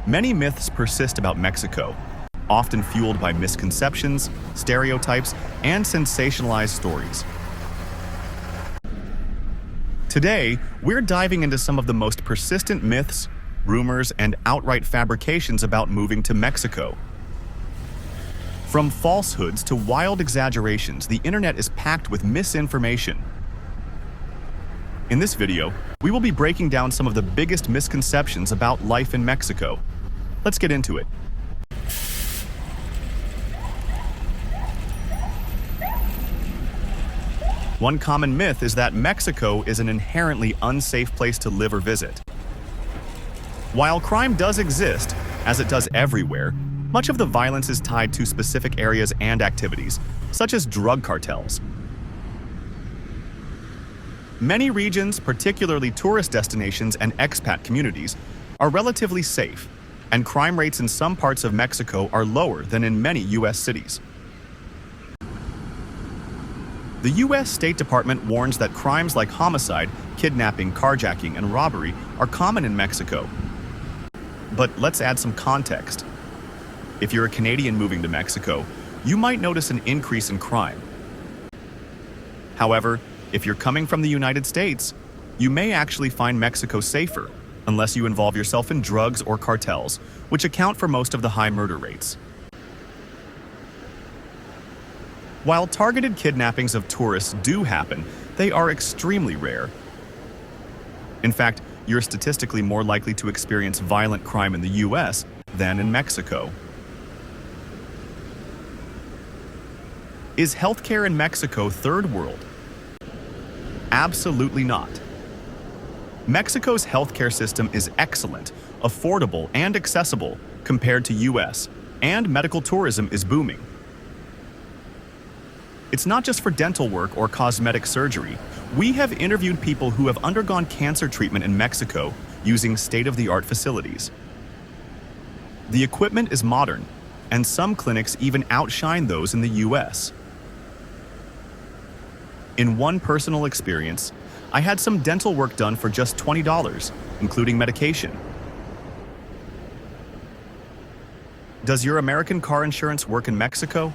Many myths persist about Mexico, often fueled by misconceptions, stereotypes, and sensationalized stories. Today, we're diving into some of the most persistent myths, rumors, and outright fabrications about moving to Mexico. From falsehoods to wild exaggerations, the internet is packed with misinformation. In this video, we will be breaking down some of the biggest misconceptions about life in Mexico. Let's get into it. One common myth is that Mexico is an inherently unsafe place to live or visit. While crime does exist, as it does everywhere, much of the violence is tied to specific areas and activities, such as drug cartels. Many regions, particularly tourist destinations and expat communities, are relatively safe, and crime rates in some parts of Mexico are lower than in many U.S. cities. The U.S. State Department warns that crimes like homicide, kidnapping, carjacking, and robbery are common in Mexico. But let's add some context. If you're a Canadian moving to Mexico, you might notice an increase in crime. However, if you're coming from the United States, you may actually find Mexico safer, unless you involve yourself in drugs or cartels, which account for most of the high murder rates. While targeted kidnappings of tourists do happen, they are extremely rare. In fact, you're statistically more likely to experience violent crime in the U.S. than in Mexico. Is healthcare in Mexico third world? Absolutely not. Mexico's healthcare system is excellent, affordable, and accessible compared to U.S., and medical tourism is booming. It's not just for dental work or cosmetic surgery. We have interviewed people who have undergone cancer treatment in Mexico using state-of-the-art facilities. The equipment is modern, and some clinics even outshine those in the U.S. In one personal experience, I had some dental work done for just $20, including medication. Does your American car insurance work in Mexico?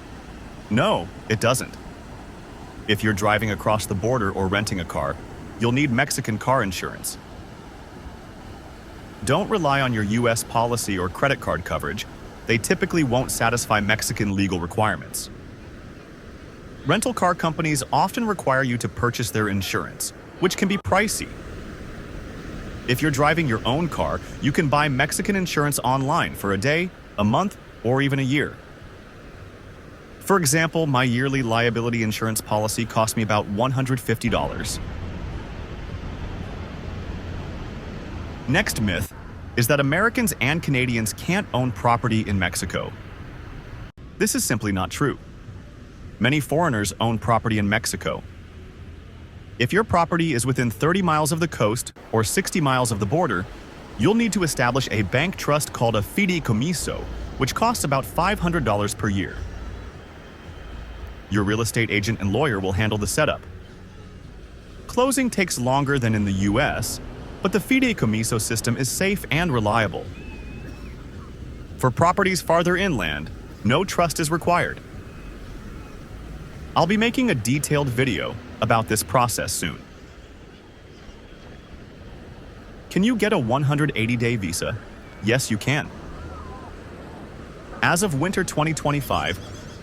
No, it doesn't. If you're driving across the border or renting a car, you'll need Mexican car insurance. Don't rely on your U.S. policy or credit card coverage. They typically won't satisfy Mexican legal requirements. Rental car companies often require you to purchase their insurance, which can be pricey. If you're driving your own car, you can buy Mexican insurance online for a day, a month, or even a year. For example, my yearly liability insurance policy cost me about $150. Next myth is that Americans and Canadians can't own property in Mexico. This is simply not true. Many foreigners own property in Mexico. If your property is within 30 miles of the coast or 60 miles of the border, you'll need to establish a bank trust called a fideicomiso, which costs about $500 per year. Your real estate agent and lawyer will handle the setup. Closing takes longer than in the U.S., but the fideicomiso system is safe and reliable. For properties farther inland, no trust is required. I'll be making a detailed video about this process soon. Can you get a 180-day visa? Yes, you can. As of winter 2025,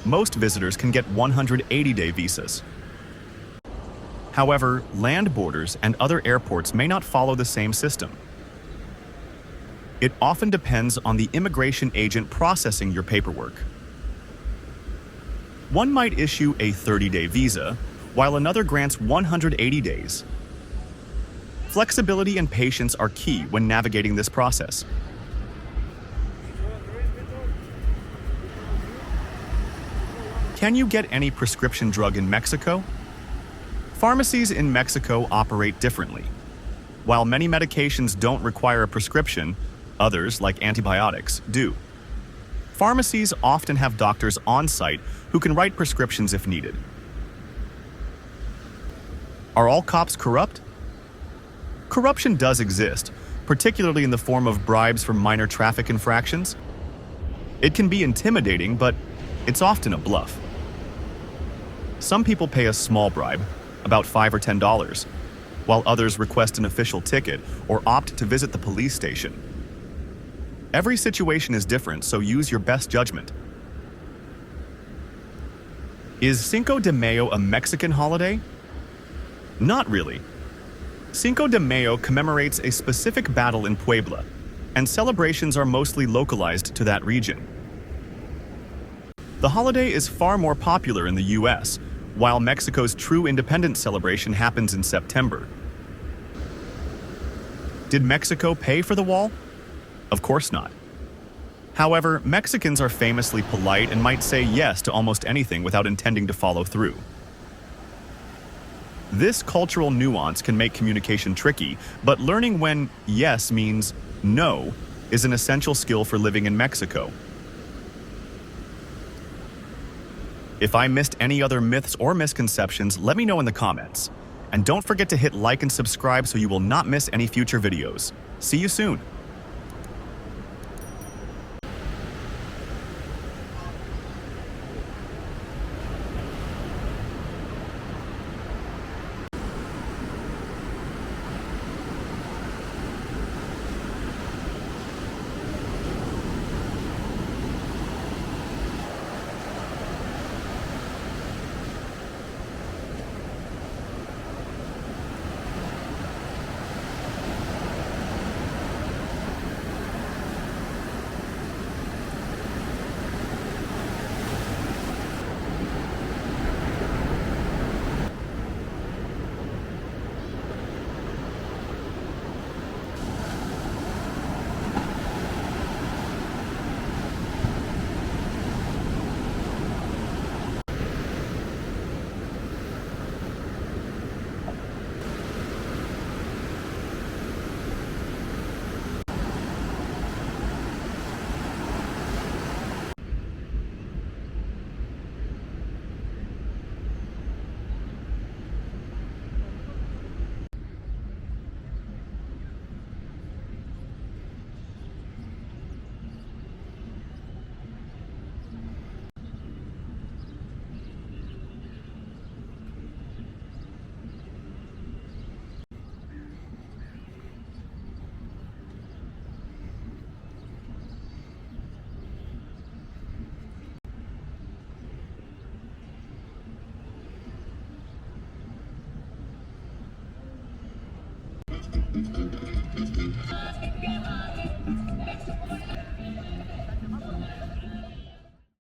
most visitors can get 180-day visas. However, land borders and other airports may not follow the same system. It often depends on the immigration agent processing your paperwork. One might issue a 30-day visa, while another grants 180 days. Flexibility and patience are key when navigating this process. Can you get any prescription drug in Mexico? Pharmacies in Mexico operate differently. While many medications don't require a prescription, others, like antibiotics, do. Pharmacies often have doctors on site who can write prescriptions if needed. Are all cops corrupt? Corruption does exist, particularly in the form of bribes for minor traffic infractions. It can be intimidating, but it's often a bluff. Some people pay a small bribe, about $5 or $10, while others request an official ticket or opt to visit the police station. Every situation is different, so use your best judgment. Is Cinco de Mayo a Mexican holiday? Not really. Cinco de Mayo commemorates a specific battle in Puebla, and celebrations are mostly localized to that region. The holiday is far more popular in the US, while Mexico's true independence celebration happens in September. Did Mexico pay for the wall? Of course not. However, Mexicans are famously polite and might say yes to almost anything without intending to follow through. This cultural nuance can make communication tricky, but learning when yes means no is an essential skill for living in Mexico. If I missed any other myths or misconceptions, let me know in the comments. And don't forget to hit like and subscribe so you will not miss any future videos. See you soon.